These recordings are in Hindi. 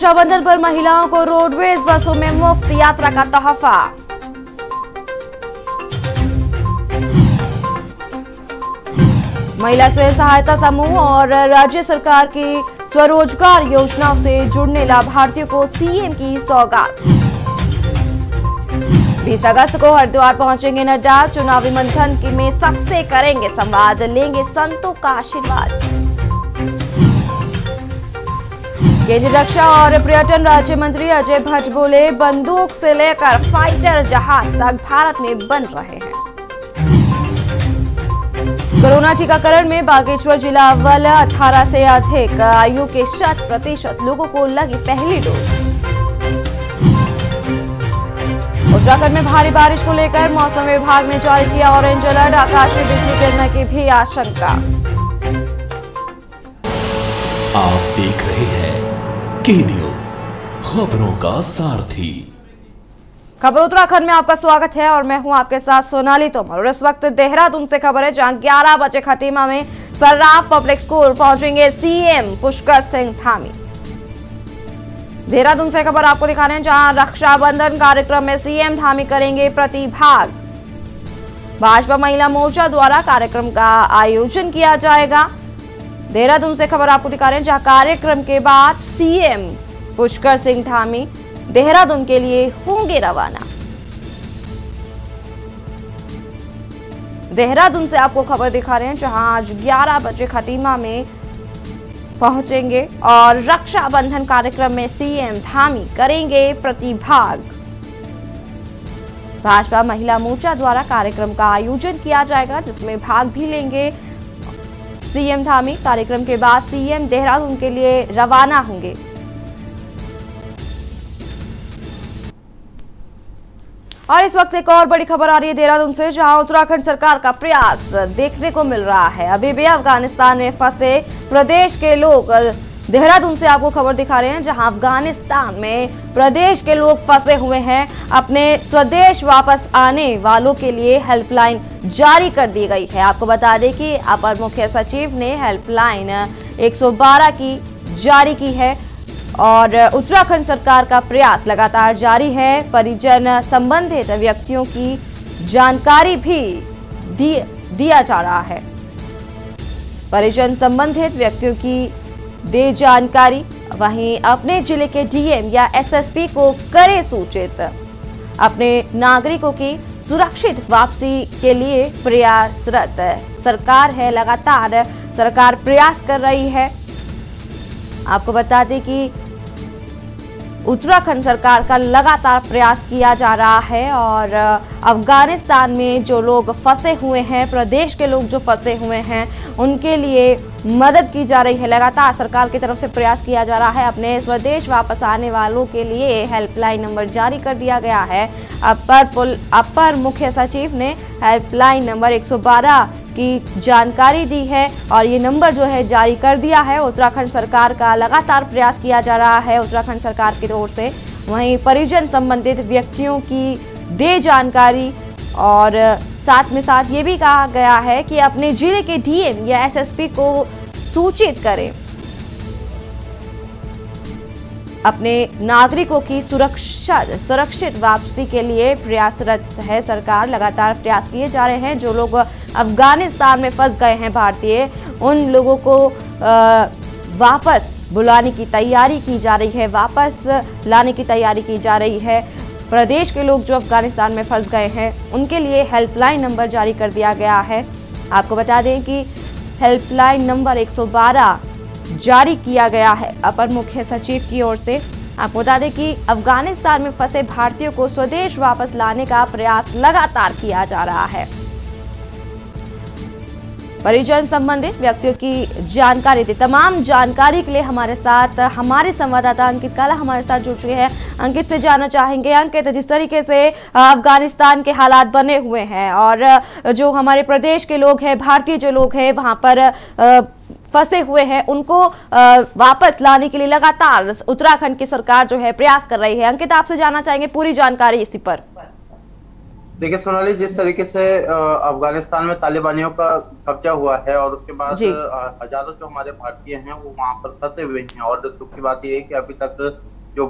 रक्षाबंधन पर महिलाओं को रोडवेज बसों में मुफ्त यात्रा का तोहफा। महिला स्वयं सहायता समूह और राज्य सरकार की स्वरोजगार योजनाओं से जुड़ने लाभार्थियों को सीएम की सौगात। 20 अगस्त को हरिद्वार पहुंचेंगे नड्डा, चुनावी मंथन में सबसे करेंगे संवाद, लेंगे संतों का आशीर्वाद। केंद्रीय रक्षा और पर्यटन राज्य मंत्री अजय भट्ट बोले, बंदूक से लेकर फाइटर जहाज तक भारत में बन रहे हैं। कोरोना टीकाकरण में बागेश्वर जिला अव्वल, 18 से अधिक आयु के 100% लोगों को लगी पहली डोज। उत्तराखंड में भारी बारिश को लेकर मौसम विभाग ने जारी किया ऑरेंज अलर्ट, आकाशीय बिजली गिरने की भी आशंका। आप देख रहे हैं के न्यूज, खबरों का सारथी। खबर उत्तराखंड में आपका स्वागत है और मैं हूं आपके साथ सोनाली तोमर। और इस वक्त देहरादून से खबर है, जहां 11 बजे खटीमा में सर्राफ पब्लिक स्कूल पहुंचेंगे सीएम पुष्कर सिंह धामी। देहरादून से खबर आपको दिखा रहे हैं, जहां रक्षाबंधन कार्यक्रम में सीएम धामी करेंगे प्रतिभाग। भाजपा महिला मोर्चा द्वारा कार्यक्रम का आयोजन किया जाएगा। देहरादून से खबर आपको दिखा रहे हैं, जहां कार्यक्रम के बाद सीएम पुष्कर सिंह धामी देहरादून के लिए होंगे रवाना। देहरादून से आपको खबर दिखा रहे हैं, जहां आज 11 बजे खटीमा में पहुंचेंगे और रक्षाबंधन कार्यक्रम में सीएम धामी करेंगे प्रतिभाग। भाजपा महिला मोर्चा द्वारा कार्यक्रम का आयोजन किया जाएगा, जिसमें भाग भी लेंगे सीएम धामी। कार्यक्रम के बाद सीएम देहरादून के लिए रवाना होंगे। और इस वक्त एक और बड़ी खबर आ रही है देहरादून से, जहां उत्तराखंड सरकार का प्रयास देखने को मिल रहा है। अभी भी अफगानिस्तान में फंसे प्रदेश के लोग, देहरादून से आपको खबर दिखा रहे हैं, जहां अफगानिस्तान में प्रदेश के लोग फंसे हुए हैं। अपने स्वदेश वापस आने वालों के लिए हेल्पलाइन जारी कर दी गई है। आपको बता दें कि अपर मुख्य सचिव ने हेल्पलाइन 112 की जारी की है और उत्तराखंड सरकार का प्रयास लगातार जारी है। परिजन संबंधित व्यक्तियों की जानकारी भी दिया जा रहा है। परिजन संबंधित व्यक्तियों की दे जानकारी। वहीं अपने जिले के डीएम या एसएसपी को करे सूचित। अपने नागरिकों की सुरक्षित वापसी के लिए प्रयासरत सरकार है। लगातार सरकार प्रयास कर रही है। आपको बता दें कि उत्तराखंड सरकार का लगातार प्रयास किया जा रहा है और अफगानिस्तान में जो लोग फंसे हुए हैं, प्रदेश के लोग जो फंसे हुए हैं, उनके लिए मदद की जा रही है। लगातार सरकार की तरफ से प्रयास किया जा रहा है। अपने स्वदेश वापस आने वालों के लिए हेल्पलाइन नंबर जारी कर दिया गया है। अपर मुख्य सचिव ने हेल्पलाइन नंबर 112 की जानकारी दी है और ये नंबर जो है जारी कर दिया है। उत्तराखंड सरकार का लगातार प्रयास किया जा रहा है उत्तराखंड सरकार की ओर से। वहीं परिजन संबंधित व्यक्तियों की दे जानकारी और साथ में साथ ये भी कहा गया है कि अपने जिले के डीएम या एसएसपी को सूचित करें। अपने नागरिकों की सुरक्षित वापसी के लिए प्रयासरत है सरकार। लगातार प्रयास किए जा रहे हैं। जो लोग अफगानिस्तान में फंस गए हैं भारतीय, उन लोगों को वापस बुलाने की तैयारी की जा रही है, वापस लाने की तैयारी की जा रही है। प्रदेश के लोग जो अफगानिस्तान में फंस गए हैं, उनके लिए हेल्पलाइन नंबर जारी कर दिया गया है। आपको बता दें कि हेल्पलाइन नंबर 112 जारी किया गया है अपर मुख्य सचिव की ओर से। आपको बता दें कि अफगानिस्तान में फंसे भारतीयों को स्वदेश वापस लाने का प्रयास लगातार किया जा रहा है। परिजन संबंधित व्यक्तियों की जानकारी दी। तमाम जानकारी के लिए हमारे साथ हमारे संवाददाता अंकित काला हमारे साथ जुड़ चुके हैं। अंकित से जानना चाहेंगे, अंकित, जिस तरीके से अफगानिस्तान के हालात बने हुए हैं और जो हमारे प्रदेश के लोग हैं, भारतीय जो लोग हैं वहां पर फंसे हुए हैं, उनको वापस लाने के लिए लगातार उत्तराखंड की सरकार जो है प्रयास कर रही है। अंकित, आपसे जानना चाहेंगे पूरी जानकारी इसी पर। देखिए सोनाली, जिस तरीके से अफगानिस्तान में तालिबानियों का कब्जा हुआ है और उसके बाद हजारों जो हमारे भारतीय हैं वो वहां पर फंसे हुए हैं और दुख की बात यह है कि अभी तक जो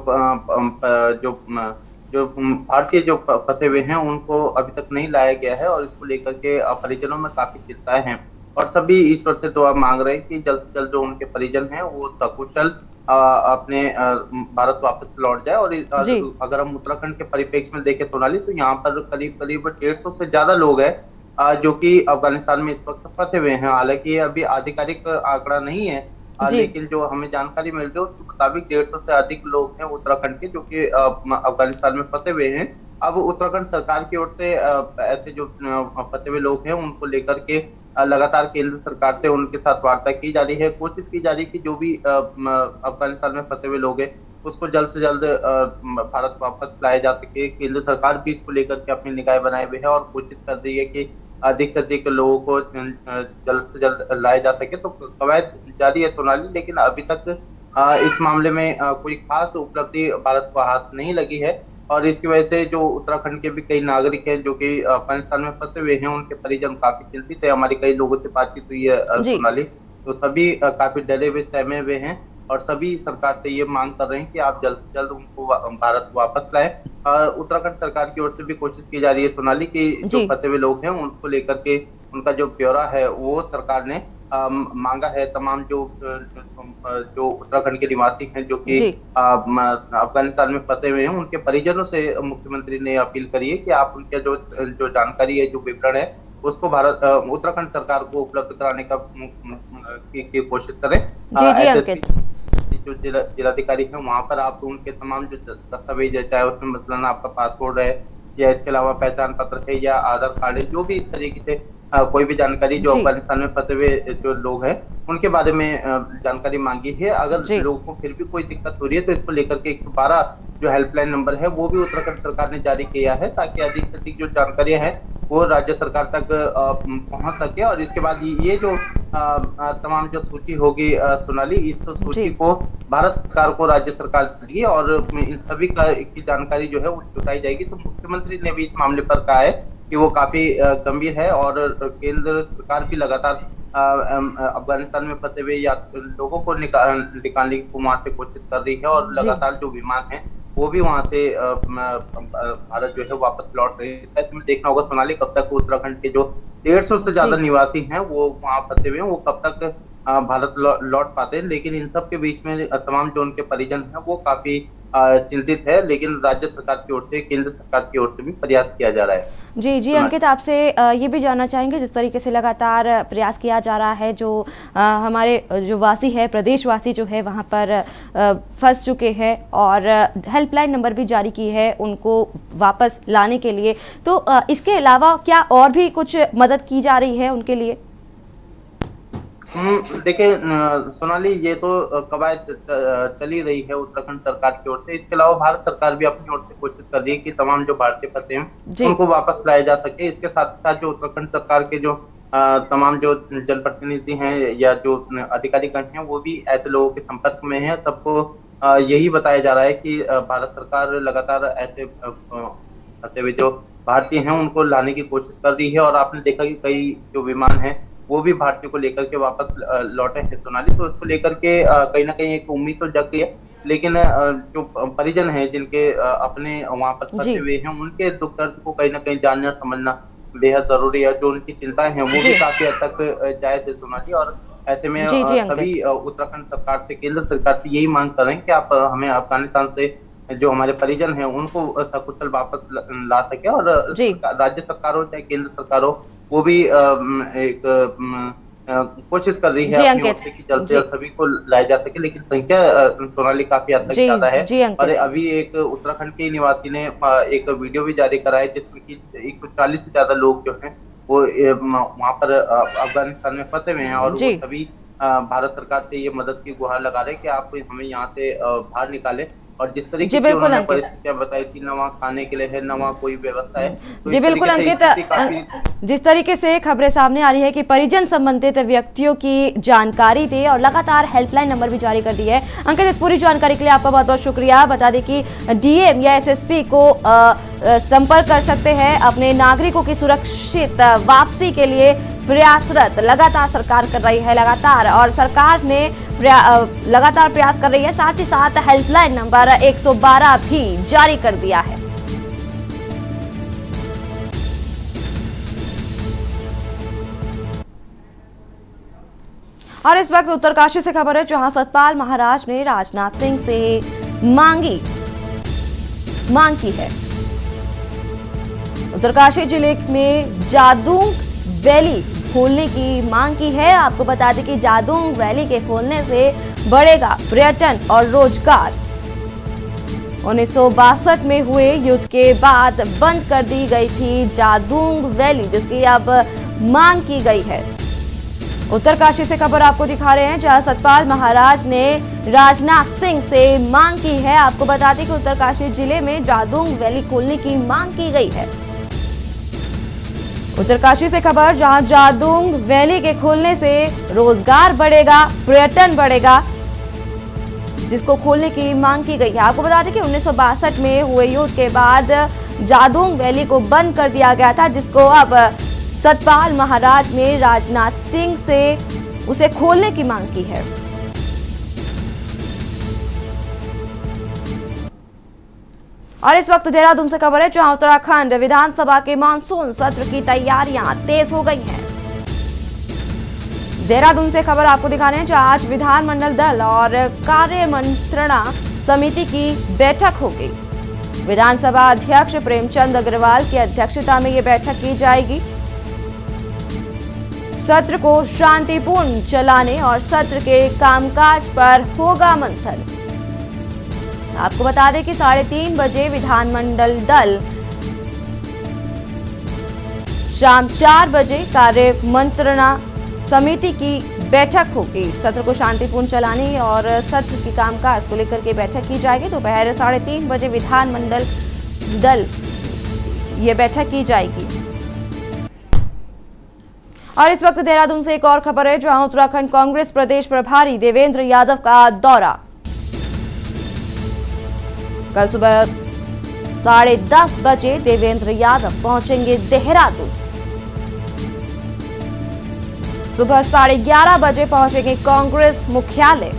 भारतीय जो फंसे हुए हैं उनको अभी तक नहीं लाया गया है और इसको लेकर के परिजनों में काफी चिंताएं हैं और सभी ईश्वर से दुआ मांग रहे हैं कि जल्द से जल्द जो उनके परिजन हैं वो सकुशल अपने भारत वापस लौट जाए। और अगर हम उत्तराखंड के परिप्रेक्ष्य में देखें सोनाली, तो यहाँ पर करीब 150 से ज्यादा लोग हैं जो कि अफगानिस्तान में इस वक्त फंसे हुए हैं। हालांकि अभी आधिकारिक आंकड़ा नहीं है, लेकिन जो हमें जानकारी मिल रही है उसके मुताबिक 150 से अधिक लोग हैं उत्तराखंड के जो कि अफगानिस्तान में फंसे हुए हैं। अब उत्तराखंड सरकार की ओर से ऐसे जो फंसे हुए लोग हैं उनको लेकर के लगातार केंद्र सरकार से उनके साथ वार्ता की जा रही है। कोशिश की जा रही है कि जो भी अफगानिस्तान में फंसे हुए लोग हैं उसको जल्द से जल्द भारत वापस लाया जा सके। केंद्र सरकार भी इसको लेकर के अपनी निगाहें बनाए हुए है और कोशिश कर रही है कि अधिक से अधिक लोगों को जल्द से जल्द लाया जा सके। तो कवायद जारी है सोनाली, लेकिन अभी तक इस मामले में कोई खास उपलब्धि भारत को हाथ नहीं लगी है और इसकी वजह से जो उत्तराखंड के भी कई नागरिक हैं जो कि अफगानिस्तान में फंसे हुए हैं उनके परिजन काफी चिंतित है। हमारी कई लोगों से बातचीत हुई है सोनाली, तो सभी काफी डरे हुए सहमे हुए हैं और सभी सरकार से ये मांग कर रहे हैं कि आप जल्द से जल्द उनको भारत वापस लाएं। उत्तराखंड सरकार की ओर से भी कोशिश की जा रही है सोनाली कि जो फंसे हुए लोग हैं उनको लेकर के उनका जो ब्यौरा है वो सरकार ने मांगा है। तमाम जो उत्तराखंड के निवासी हैं जो कि अफगानिस्तान में फंसे हुए हैं उनके परिजनों से मुख्यमंत्री ने अपील करी है कि आप उनके जो जानकारी है, जो विवरण है, उसको उत्तराखंड सरकार को उपलब्ध कराने की कोशिश करें। जी अंकित, जो जिलाधिकारी है वहाँ पर आप उनके तमाम जो दस्तावेज है, चाहे उसमें मतलब आपका पासपोर्ट है या इसके अलावा पहचान पत्र है या आधार कार्ड है, जो भी इस तरीके से कोई भी जानकारी जो अफगानिस्तान में फंसे हुए जो लोग हैं उनके बारे में जानकारी मांगी है। अगर लोगों को फिर भी कोई दिक्कत हो रही है तो इसको लेकर के 112 जो हेल्पलाइन नंबर है वो भी उत्तराखंड सरकार ने जारी किया है ताकि अधिक से अधिक जो जानकारियां हैं वो राज्य सरकार तक पहुंच सके। और इसके बाद ये जो तमाम जो सूची होगी सोनाली, इस सूची को भारत सरकार को राज्य सरकार देगी और इन सभी की जानकारी जो है वो जुटाई जाएगी। तो मुख्यमंत्री ने भी इस मामले पर कहा है कि वो काफी गंभीर है और केंद्र सरकार भी लगातार अफगानिस्तान में फंसे हुए या लोगों को निकालने की वहां से कोशिश कर रही है और लगातार जो विमान है वो भी वहां से भारत जो है वापस लौट रहे हैं। ऐसे में देखना होगा सोनाली कब तक उत्तराखंड के जो 150 से ज्यादा निवासी हैं वो वहां फंसे हुए हैं वो कब तक भारत लौट पाते हैं। लेकिन इन सब के बीच में तमाम जो उनके परिजन हैं वो काफी चिंतित है, लेकिन राज्य सरकार की ओर से, केंद्र सरकार की ओर से भी प्रयास किया जा रहा है। जी अंकित, आपसे ये भी जानना चाहेंगे जिस तरीके से लगातार प्रयास किया जा रहा है, जो हमारे जो वासी है, प्रदेशवासी जो है वहाँ पर फंस चुके हैं और हेल्पलाइन नंबर भी जारी की है उनको वापस लाने के लिए, तो इसके अलावा क्या और भी कुछ मदद की जा रही है उनके लिए? देखिए सोनाली, ये तो कवायद चली रही है उत्तराखंड सरकार की ओर से। इसके अलावा भारत सरकार भी अपनी ओर से कोशिश कर रही है कि तमाम जो भारतीय फंसे हैं उनको वापस लाया जा सके। इसके साथ साथ जो उत्तराखंड सरकार के जो तमाम जो जनप्रतिनिधि हैं या जो अधिकारीगण हैं वो भी ऐसे लोगों के संपर्क में हैं। सबको यही बताया जा रहा है कि भारत सरकार लगातार ऐसे फंसे हुए जो भारतीय हैं उनको लाने की कोशिश कर रही है। और आपने देखा कि कई जो विमान हैं वो भी भारतीयों को लेकर के वापस लौटे हैं सोनाली। तो इसको लेकर के कहीं ना कहीं एक उम्मीद तो जग गई है, लेकिन जो परिजन हैं जिनके अपने वहां पर फंसे हुए हैं उनके दुख दर्द को कहीं ना कहीं जानना समझना बेहद जरूरी है। जो उनकी चिंताएं हैं वो भी काफी हद तक जायज है सोनाली। और ऐसे में सभी उत्तराखंड सरकार से, केंद्र सरकार से यही मांग कर रहे हैं कि आप हमें अफगानिस्तान से जो हमारे परिजन हैं उनको सकुशल वापस ला सके। और राज्य सरकार हो चाहे केंद्र सरकार हो वो भी एक कोशिश कर रही है अपनी ओर से कि जल्द से जल्द सभी को लाया जा सके, लेकिन संख्या सोनाली काफी हद तक ज्यादा है। और अभी एक उत्तराखंड के निवासी ने एक वीडियो भी जारी करा है जिसमें कि 140 से ज्यादा लोग जो हैं वो वहां पर अफगानिस्तान में फंसे हुए हैं और वो सभी भारत सरकार से ये मदद की गुहार लगा रहे हैं कि आप हमें यहाँ से बाहर निकालें। और जिस तरीके से उन्होंने परिस्थितियां बताई थी, न वहाँ खाने के लिए है, न वहाँ कोई व्यवस्था है। तो जी बिल्कुल अंकित, जिस तरीके से खबरें सामने आ रही है कि परिजन संबंधित व्यक्तियों की जानकारी दे और लगातार हेल्पलाइन नंबर भी जारी कर दी है। अंकित, इस पूरी जानकारी के लिए आपका बहुत बहुत शुक्रिया। बता दें कि डीएम या एसएसपी को संपर्क कर सकते हैं अपने नागरिकों की सुरक्षित वापसी के लिए प्रयासरत लगातार सरकार कर रही है लगातार, और सरकार ने लगातार प्रयास कर रही है। साथ ही साथ हेल्पलाइन नंबर 112 भी जारी कर दिया है। और इस वक्त उत्तरकाशी से खबर है, जहां सतपाल महाराज ने राजनाथ सिंह से मांग की है। उत्तरकाशी जिले में जादूंग वैली खोलने की मांग की है। आपको बता दें कि जादूंग वैली के खोलने से बढ़ेगा पर्यटन और रोजगार। 1962 में हुए युद्ध के बाद बंद कर दी गई थी जादूंग वैली, जिसकी अब मांग की गई है। उत्तरकाशी से खबर आपको दिखा रहे हैं, जहां सतपाल महाराज ने राजनाथ सिंह से मांग की है। आपको बता दें कि उत्तरकाशी जिले में जादूंग वैली खोलने की मांग की गई है। उत्तरकाशी से खबर, जहां जादूंग वैली के खोलने से रोजगार बढ़ेगा, पर्यटन बढ़ेगा, जिसको खोलने की मांग की गई है। आपको बता दें कि 1962 में हुए युद्ध के बाद जादूंग वैली को बंद कर दिया गया था, जिसको अब सतपाल महाराज ने राजनाथ सिंह से उसे खोलने की मांग की है। और इस वक्त देहरादून से खबर है, जहां उत्तराखंड विधानसभा के मानसून सत्र की तैयारियां तेज हो गई हैं। देहरादून से खबर आपको दिखा रहे हैं, जहां आज विधानमंडल दल और कार्य मंत्रणा समिति की बैठक होगी। विधानसभा अध्यक्ष प्रेमचंद अग्रवाल की अध्यक्षता में यह बैठक की जाएगी। सत्र को शांतिपूर्ण चलाने और सत्र के कामकाज पर होगा मंथन। आपको बता दें कि 3:30 बजे विधानमंडल दल, शाम 4 बजे कार्य मंत्रणा समिति की बैठक होगी। सत्र को शांतिपूर्ण चलाने और सत्र के कामकाज को लेकर के बैठक की जाएगी। दोपहर 3:30 बजे विधानमंडल दल ये बैठक की जाएगी। और इस वक्त देहरादून से एक और खबर है, जहां उत्तराखंड कांग्रेस प्रदेश प्रभारी देवेंद्र यादव का दौरा। कल सुबह 10:30 बजे देवेंद्र यादव पहुंचेंगे देहरादून। सुबह 11:30 बजे पहुंचेंगे कांग्रेस मुख्यालय।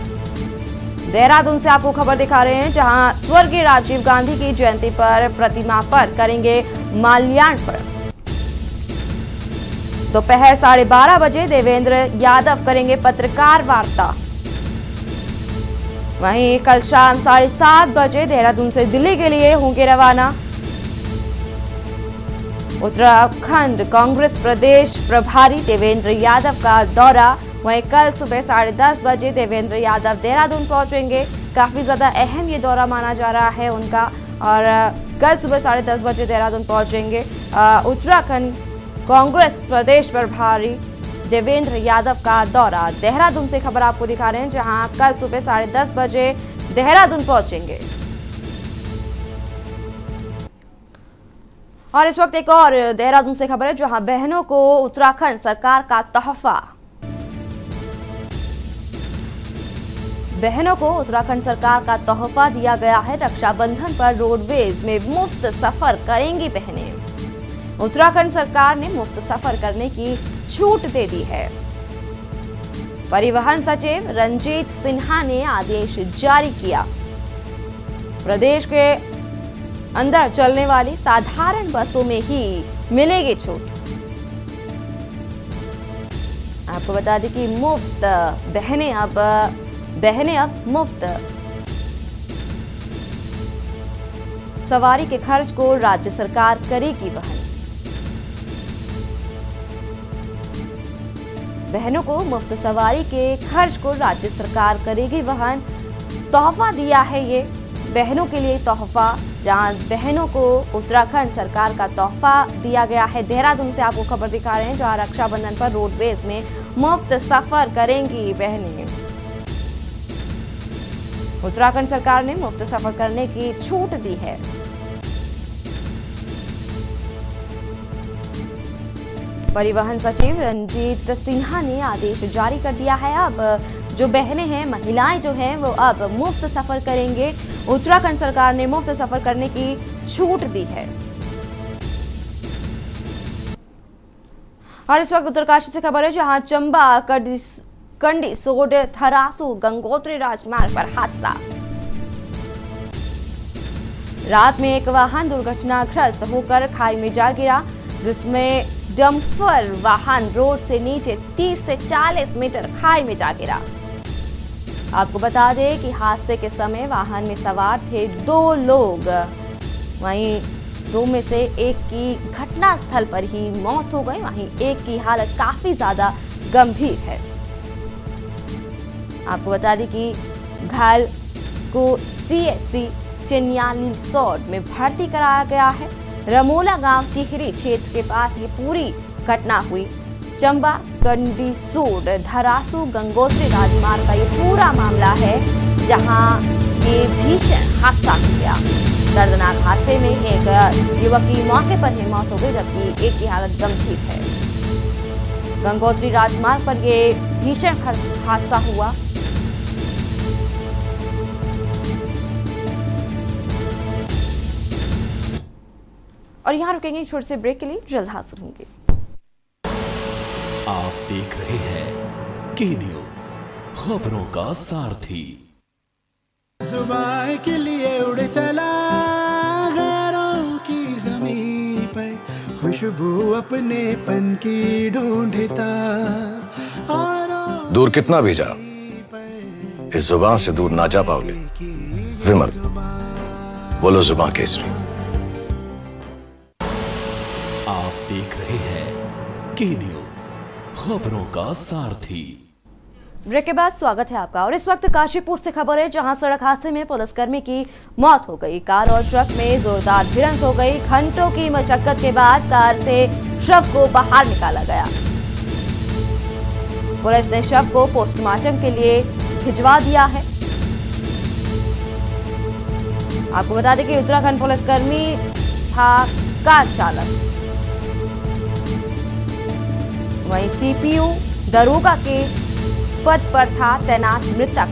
देहरादून से आपको खबर दिखा रहे हैं, जहां स्वर्गीय राजीव गांधी की जयंती पर प्रतिमा पर करेंगे माल्यार्पण। दोपहर 12:30 बजे देवेंद्र यादव करेंगे पत्रकार वार्ता। वहीं कल शाम 7:30 बजे देहरादून से दिल्ली के लिए होंगे रवाना। उत्तराखंड कांग्रेस प्रदेश प्रभारी देवेंद्र यादव का दौरा। वहीं कल सुबह 10:30 बजे देवेंद्र यादव देहरादून पहुंचेंगे। काफी ज्यादा अहम ये दौरा माना जा रहा है उनका, और कल सुबह 10:30 बजे देहरादून पहुंचेंगे। उत्तराखंड कांग्रेस प्रदेश प्रभारी देवेंद्र यादव का दौरा। देहरादून से खबर आपको दिखा रहे हैं, जहां कल सुबह 10:30 बजे देहरादून पहुंचेंगे। और इस वक्त एक और देहरादून से खबर है, जहां बहनों को उत्तराखंड सरकार का तोहफा। बहनों को उत्तराखंड सरकार का तोहफा दिया गया है। रक्षाबंधन पर रोडवेज में मुफ्त सफर करेंगी बहनें। उत्तराखंड सरकार ने मुफ्त सफर करने की छूट दे दी है। परिवहन सचिव रंजीत सिन्हा ने आदेश जारी किया। प्रदेश के अंदर चलने वाली साधारण बसों में ही मिलेगी छूट। आपको बता दें कि मुफ्त बहनें अब मुफ्त सवारी के खर्च को राज्य सरकार करेगी वहन। बहनों को मुफ्त सवारी के खर्च को राज्य सरकार करेगी वहन। तोहफा दिया है ये बहनों के लिए तोहफा, जहां बहनों को उत्तराखंड सरकार का तोहफा दिया गया है। देहरादून से आपको खबर दिखा रहे हैं, जहां रक्षाबंधन पर रोडवेज में मुफ्त सफर करेंगी बहनें। उत्तराखंड सरकार ने मुफ्त सफर करने की छूट दी है। परिवहन सचिव रंजीत सिन्हा ने आदेश जारी कर दिया है। अब जो बहनें हैं, महिलाएं जो हैं, वो अब मुफ्त सफर करेंगे। उत्तराखंड सरकार ने मुफ्त सफर करने की छूट दी है। और इस वक्त उत्तरकाशी से खबर है, जहां चंबा कंडीसोड धरासू गंगोत्री राजमार्ग पर हादसा। रात में एक वाहन दुर्घटनाग्रस्त होकर खाई में जा गिरा, जिसमें डंपर वाहन रोड से नीचे 30 से 40 मीटर खाई में जा गिरा। आपको बता दें कि हादसे के समय वाहन में सवार थे 2 लोग, वहीं 2 में से एक की घटनास्थल पर ही मौत हो गई, वहीं एक की हालत काफी ज्यादा गंभीर है। आपको बता दें कि घायल को CHC चिन्यालीसौड़ में भर्ती कराया गया है। रमोला गांव टिहरी क्षेत्र के पास ये पूरी घटना हुई। चंबा कंडीसोड धरासू गंगोत्री राजमार्ग का ये पूरा मामला है, जहां ये भीषण हादसा हो गया। दर्दनाक हादसे में एक युवक की मौके पर ही मौत हो गई, जबकि एक की हालत गंभीर है। गंगोत्री राजमार्ग पर ये भीषण हादसा हुआ। और यहाँ रुकेंगे छोटे से ब्रेक के लिए, जल्द हाजिर होंगे। आप देख रहे हैं के न्यूज, खबरों का सारथी। जुबान के लिए उड़ चला गैरों की ज़मीं पर, खुशबू अपने पन की ढूंढता। दूर कितना भी जा, इस जुबान से दूर ना जा पाओगे। विमल, बोलो जुबान केसरी। आप देख रहे हैं के न्यूज, खबरों का सारथी। ब्रेक के बाद स्वागत है आपका। और इस वक्त काशीपुर से खबर है, जहां सड़क हादसे में पुलिसकर्मी की मौत हो गई। कार और ट्रक में जोरदार भिड़ंत हो गई। घंटों की मशक्कत के बाद कार से शव को बाहर निकाला गया। पुलिस ने शव को पोस्टमार्टम के लिए भिजवा दिया है। आपको बता दें कि उत्तराखंड पुलिसकर्मी था कार चालक, वहीं CPU दरोगा के पद पर था तैनात मृतक।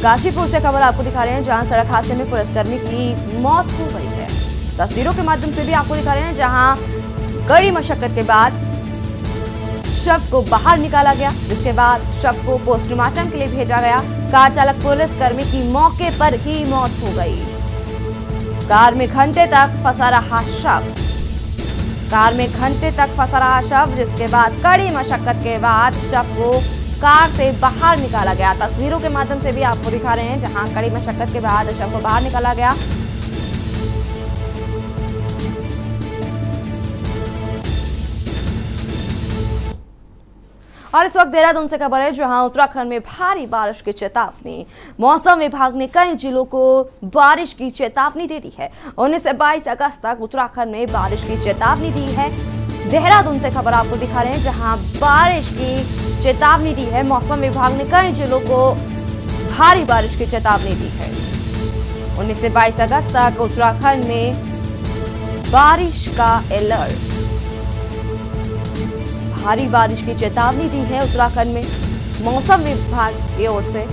काशीपुर से खबर आपको दिखा रहे हैं, जहां सड़क हादसे में पुलिसकर्मी की मौत हो गई है। तस्वीरों के माध्यम से भी आपको दिखा रहे हैं, जहां कड़ी मशक्कत के बाद शव को बाहर निकाला गया, जिसके बाद शव को पोस्टमार्टम के लिए भेजा गया। कार चालक पुलिसकर्मी की मौके पर ही मौत हो गई। कार में घंटे तक फंसा रहा शव। जिसके बाद कड़ी मशक्कत के बाद शव को कार से बाहर निकाला गया। तस्वीरों के माध्यम से भी आपको दिखा रहे हैं, जहां कड़ी मशक्कत के बाद शव को बाहर निकाला गया। और इस वक्त देहरादून से खबर है, जहां उत्तराखंड में भारी बारिश की चेतावनी। मौसम विभाग ने कई जिलों को बारिश की चेतावनी दे दी है। 19 से 22 अगस्त तक उत्तराखंड में बारिश की चेतावनी दी है। देहरादून से खबर आपको दिखा रहे हैं, जहां बारिश की चेतावनी दी है। मौसम विभाग ने कई जिलों को भारी बारिश की चेतावनी दी है। 19 से 22 अगस्त तक उत्तराखंड में बारिश का अलर्ट, भारी बारिश की चेतावनी दी है उत्तराखंड में। मौसम विभाग की ओर से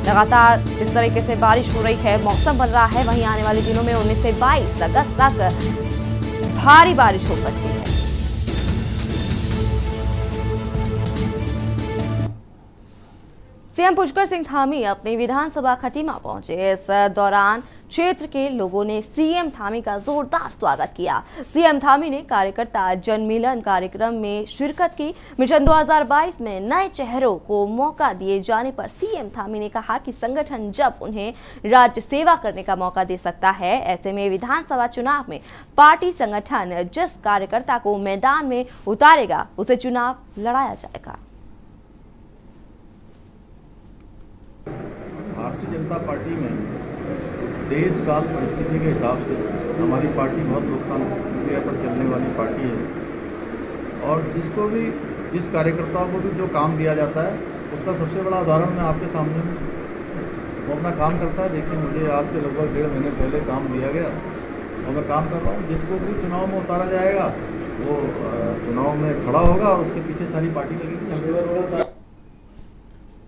लगातार इस तरीके से बारिश हो रही है, मौसम बन रहा है। वहीं आने वाले दिनों में 19 से 22 अगस्त तक भारी बारिश हो सकती है। सीएम पुष्कर सिंह धामी अपनी विधानसभा खटीमा पहुंचे। इस दौरान क्षेत्र के लोगों ने सीएम धामी का जोरदार स्वागत किया। सीएम धामी ने कार्यकर्ता जनमिलन कार्यक्रम में शिरकत की। मिशन 2022 में नए चेहरों को मौका दिए जाने पर सीएम धामी ने कहा कि संगठन जब उन्हें राज्य सेवा करने का मौका दे सकता है, ऐसे में विधानसभा चुनाव में पार्टी संगठन जिस कार्यकर्ता को मैदान में उतारेगा उसे चुनाव लड़ाया जाएगा। भारतीय जनता पार्टी में देश काल परिस्थिति के हिसाब से हमारी पार्टी बहुत लोकतांत्रिक प्रक्रिया पर चलने वाली पार्टी है और जिस कार्यकर्ताओं को भी जो काम दिया जाता है उसका सबसे बड़ा उदाहरण मैं आपके सामने हूँ। वो अपना काम करता है। देखिए, मुझे आज से लगभग 1.5 महीने पहले काम दिया गया और मैं काम कर रहा हूँ। जिसको भी चुनाव में उतारा जाएगा वो चुनाव में खड़ा होगा और उसके पीछे सारी पार्टी लगेगी।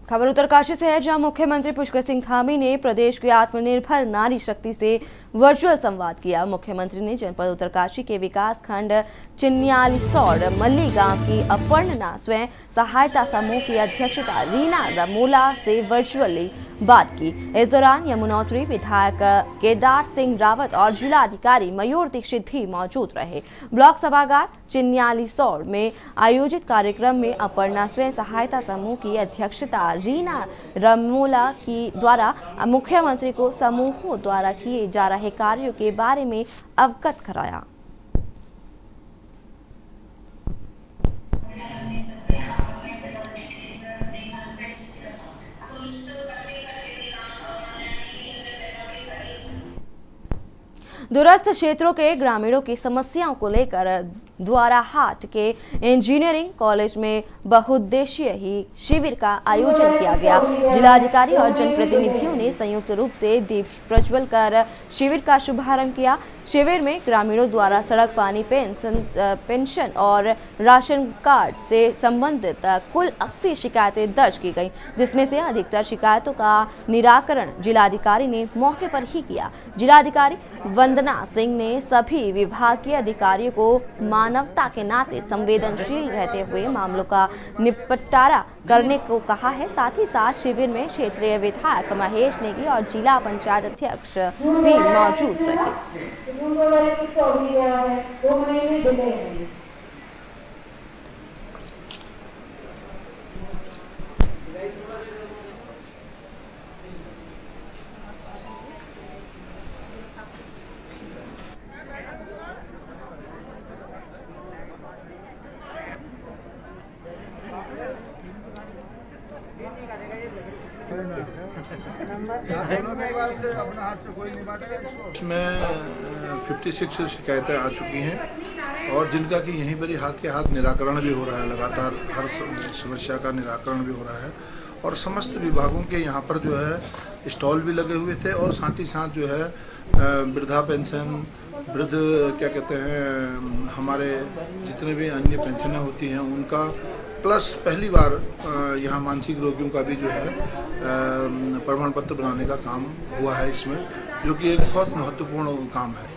खबर उत्तरकाशी से है, जहां मुख्यमंत्री पुष्कर सिंह धामी ने प्रदेश की आत्मनिर्भर नारी शक्ति से वर्चुअल संवाद किया। मुख्यमंत्री ने जनपद उत्तरकाशी के विकास खंड चिन्यालीसौड़ मल्ली गांव की अपर्णा स्वयं सहायता समूह की अध्यक्षता रीना रमोला से वर्चुअली बात की। इस दौरान यमुनोत्री विधायक केदार सिंह रावत और जिलाधिकारी मयूर दीक्षित भी मौजूद रहे। ब्लॉक सभागार चिन्यालीसौर में आयोजित कार्यक्रम में अपर्णा स्वयं सहायता समूह की अध्यक्षता रीना रमोला की द्वारा मुख्यमंत्री को समूहों द्वारा किए जा रहे कार्यों के बारे में अवगत कराया। दूरस्थ क्षेत्रों के ग्रामीणों की समस्याओं को लेकर द्वाराहाट के इंजीनियरिंग कॉलेज में बहुउद्देशीय ही शिविर का आयोजन किया गया। जिलाधिकारी और जनप्रतिनिधियों ने संयुक्त रूप से दीप प्रज्वल कर शिविर का शुभारंभ किया। शिविर में ग्रामीणों द्वारा सड़क, पानी, पेंशन और राशन कार्ड से संबंधित कुल 80 शिकायतें दर्ज की गईं, जिसमें से अधिकतर शिकायतों का निराकरण जिलाधिकारी ने मौके पर ही किया। जिलाधिकारी वंदना सिंह ने सभी विभागीय अधिकारियों को मानवता के नाते संवेदनशील रहते हुए मामलों का निपटारा करने को कहा है। साथ ही साथ शिविर में क्षेत्रीय विधायक महेश नेगी और जिला पंचायत अध्यक्ष भी मौजूद रहे। इसमें 56 शिकायतें आ चुकी हैं और जिनका कि यहीं पर ही हाथ के हाथ निराकरण भी हो रहा है। लगातार हर समस्या का निराकरण भी हो रहा है और समस्त विभागों के यहाँ पर जो है स्टॉल भी लगे हुए थे और साथ ही साथ जो है वृद्धा पेंशन, वृद्ध क्या कहते हैं, हमारे जितने भी अन्य पेंशनें होती हैं उनका, प्लस पहली बार यहाँ मानसिक रोगियों का भी जो है प्रमाण पत्र बनाने का काम हुआ है इसमें, जो कि एक बहुत महत्वपूर्ण काम है।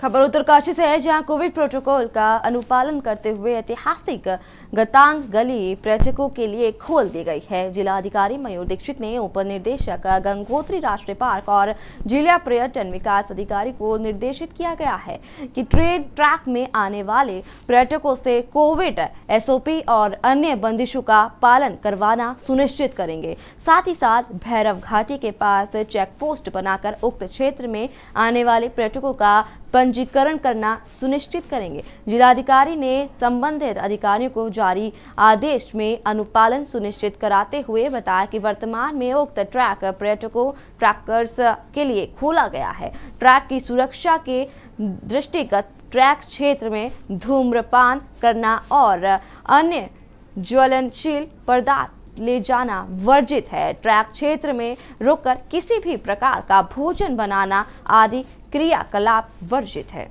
खबर उत्तरकाशी से है, जहां कोविड प्रोटोकॉल का अनुपालन करते हुए ऐतिहासिक गतांग गली पर्यटकों के लिए खोल दी गई है। जिलाधिकारी मयूर दीक्षित ने उप निदेशक गंगोत्री राष्ट्रीय पार्क और जिला पर्यटन विकास अधिकारी को निर्देशित किया गया है कि ट्रेन ट्रैक में आने वाले पर्यटकों से कोविड एसओपी और अन्य बंदिशों का पालन करवाना सुनिश्चित करेंगे। साथ ही साथ भैरव घाटी के पास चेक पोस्ट बनाकर उक्त क्षेत्र में आने वाले पर्यटकों का पंजीकरण करना सुनिश्चित करेंगे। जिलाधिकारी ने संबंधित अधिकारियों को जारी आदेश में अनुपालन सुनिश्चित कराते हुए बताया कि वर्तमान में उक्त ट्रैक पर्यटकों ट्रैकर्स के लिए खोला गया है। ट्रैक की सुरक्षा के दृष्टिगत ट्रैक क्षेत्र में धूम्रपान करना और अन्य ज्वलनशील पदार्थ ले जाना वर्जित है। ट्रैक क्षेत्र में रुककर किसी भी प्रकार का भोजन बनाना आदि क्रियाकलाप वर्जित है।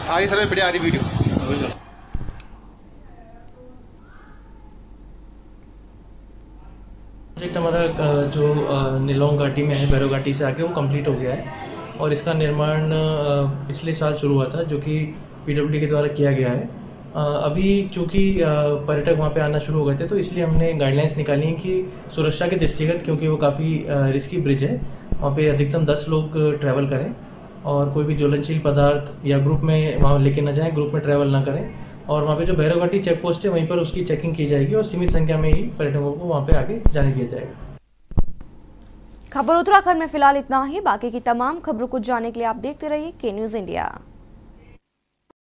आगे सर बढ़िया आ रही वीडियो। प्रोजेक्ट हमारा जो नीलोंग घाटी में है, भैरव घाटी से आके वो कंप्लीट हो गया है और इसका निर्माण पिछले साल शुरू हुआ था, जो कि पीडब्ल्यूडी के द्वारा किया गया है। अभी चूँकि पर्यटक वहाँ पे आना शुरू हो गए थे, तो इसलिए हमने गाइडलाइंस निकाली हैं कि सुरक्षा के दृष्टिगत, क्योंकि वो काफ़ी रिस्की ब्रिज है, वहाँ पे अधिकतम 10 लोग ट्रैवल करें और कोई भी ज्वलनशील पदार्थ या ग्रुप में वहाँ लेके ना जाएं, ग्रुप में ट्रैवल ना करें। और वहाँ पे जो भैरव घाटी चेक पोस्ट है वहीं पर उसकी चेकिंग की जाएगी और सीमित संख्या में ही पर्यटकों को वहाँ पे आगे जाने दिया जाएगा। खबर उत्तराखंड में फिलहाल इतना ही। बाकी की तमाम खबरों को जानने के लिए आप देखते रहिए के न्यूज़ इंडिया।